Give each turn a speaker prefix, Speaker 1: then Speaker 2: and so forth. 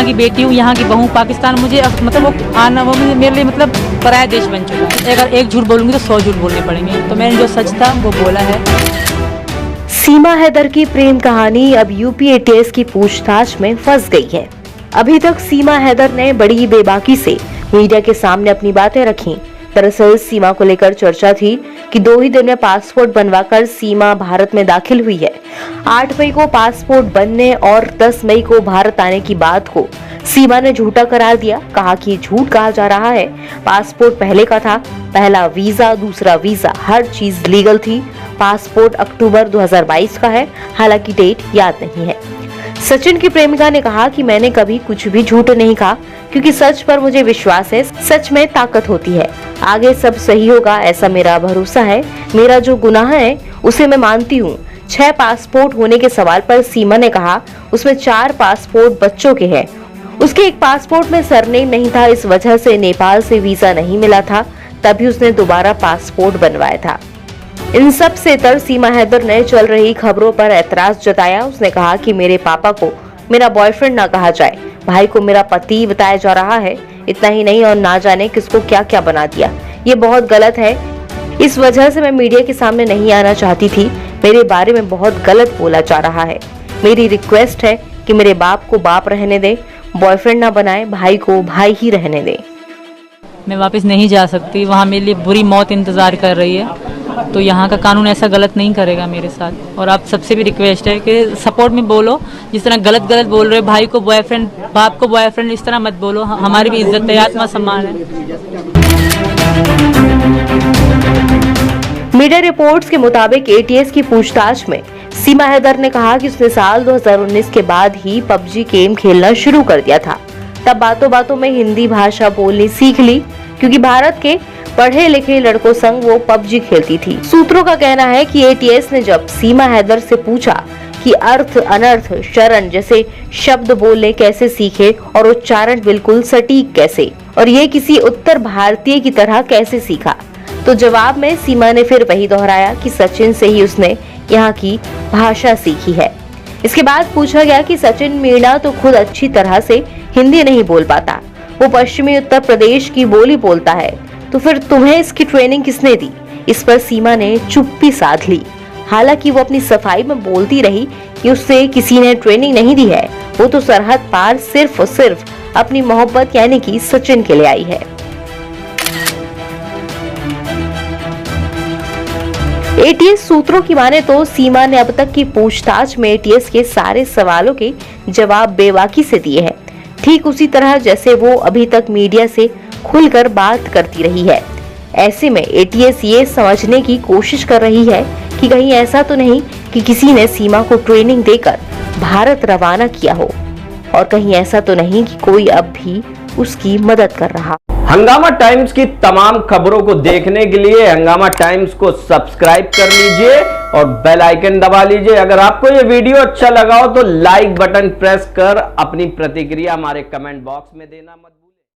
Speaker 1: यहाँ की बेटी हूँ, यहाँ की बहू। पाकिस्तान मुझे मतलब वो आना वो मेरे लिए मतलब पराया देश बन चुका है। अगर एक झूठ बोलूँगी तो 100 झूठ बोलने पड़ेंगे। तो मैंने जो सच था वो बोला है।
Speaker 2: सीमा हैदर की प्रेम कहानी अब यूपी एटीएस की पूछताछ में फंस गई है। अभी तक सीमा हैदर ने बड़ी बेबाकी से मीडिया के सामने अपनी बातें रखी। दरअसल सीमा को लेकर चर्चा थी कि 2 ही दिन में पासपोर्ट बनवाकर सीमा भारत में दाखिल हुई है। 8 मई को पासपोर्ट बनने और 10 मई को भारत आने की बात को सीमा ने झूठा करार दिया। कहा कि झूठ कहा जा रहा है, पासपोर्ट पहले का था, पहला वीजा, दूसरा वीजा, हर चीज लीगल थी। पासपोर्ट अक्टूबर 2022 का है, हालांकि डेट याद नहीं है। सचिन की प्रेमिका ने कहा कि मैंने कभी कुछ भी झूठ नहीं कहा, क्योंकि सच पर मुझे विश्वास है, सच में ताकत होती है, आगे सब सही होगा ऐसा मेरा भरोसा है। मेरा जो गुनाह है उसे मैं मानती हूँ। 6 पासपोर्ट होने के सवाल पर सीमा ने कहा उसमें 4 पासपोर्ट बच्चों के हैं। उसके एक पासपोर्ट में सरनेम नहीं था, इस वजह से नेपाल से वीजा नहीं मिला था, तभी उसने दोबारा पासपोर्ट बनवाया था। इन सब से तर सीमा हैदर ने चल रही खबरों पर ऐतराज जताया। उसने कहा कि मेरे पापा को मेरा बॉयफ्रेंड ना कहा जाए, भाई को मेरा पति बताया जा रहा है, इतना ही नहीं और ना जाने किसको क्या क्या बना दिया। ये बहुत गलत है, इस वजह से मैं मीडिया के सामने नहीं आना चाहती थी। मेरे बारे में बहुत गलत बोला जा रहा है। मेरी रिक्वेस्ट है कि मेरे बाप को बाप रहने दे, बॉयफ्रेंड ना बनाए, भाई को भाई ही रहने दे।
Speaker 1: मैं वापस नहीं जा सकती, वहाँ मेरे लिए बुरी मौत इंतज़ार कर रही है। तो यहाँ का कानून ऐसा गलत नहीं करेगा मेरे साथ। और आप सबसे भी रिक्वेस्ट है कि सपोर्ट में बोलो, जिस तरह गलत गलत बोल रहे हो, भाई को बॉयफ्रेंड, बाप को बॉयफ्रेंड, इस तरह मत बोलो। हमारी भी इज्जत है, आत्मसम्मान है।
Speaker 2: मीडिया रिपोर्ट्स के मुताबिक एटीएस की पूछताछ में सीमा हैदर ने कहा कि उसने साल 2019 के बाद ही पबजी गेम खेलना शुरू कर दिया था। तब बातों बातों में हिंदी भाषा बोलनी सीख ली, क्योंकि भारत के पढ़े लिखे लड़कों संग वो पबजी खेलती थी। सूत्रों का कहना है कि एटीएस ने जब सीमा हैदर से पूछा कि अर्थ, अनर्थ, शरण जैसे शब्द बोलने कैसे सीखे और उच्चारण बिल्कुल सटीक कैसे, और ये किसी उत्तर भारतीय की तरह कैसे सीखा, तो जवाब में सीमा ने फिर वही दोहराया कि सचिन से ही उसने यहाँ की भाषा सीखी है। इसके बाद पूछा गया कि सचिन मीणा तो खुद अच्छी तरह से हिंदी नहीं बोल पाता, वो पश्चिमी उत्तर प्रदेश की बोली बोलता है, तो फिर तुम्हें इसकी ट्रेनिंग किसने दी। इस पर सीमा ने चुप्पी साध ली। हालांकि वो अपनी सफाई में बोलती रही कि उससे किसी ने ट्रेनिंग नहीं दी है, वो तो सरहद पार सिर्फ और सिर्फ अपनी मोहब्बत यानी कि सचिन के लिए आई है। एटीएस सूत्रों की माने तो सीमा ने अब तक की पूछताछ में एटीएस के सारे सवालों के जवाब बेबाकी से दिए हैं, ठीक उसी तरह जैसे वो अभी तक मीडिया से खुलकर बात करती रही है। ऐसे में एटीएस ये समझने की कोशिश कर रही है कि कहीं ऐसा तो नहीं कि किसी ने सीमा को ट्रेनिंग देकर भारत रवाना किया हो, और कहीं ऐसा तो नहीं कि कोई अब भी उसकी मदद कर रहा।
Speaker 3: हंगामा टाइम्स की तमाम खबरों को देखने के लिए हंगामा टाइम्स को सब्सक्राइब कर लीजिए और बेल आइकन दबा लीजिए। अगर आपको ये वीडियो अच्छा लगा हो तो लाइक बटन प्रेस कर अपनी प्रतिक्रिया हमारे कमेंट बॉक्स में देना मत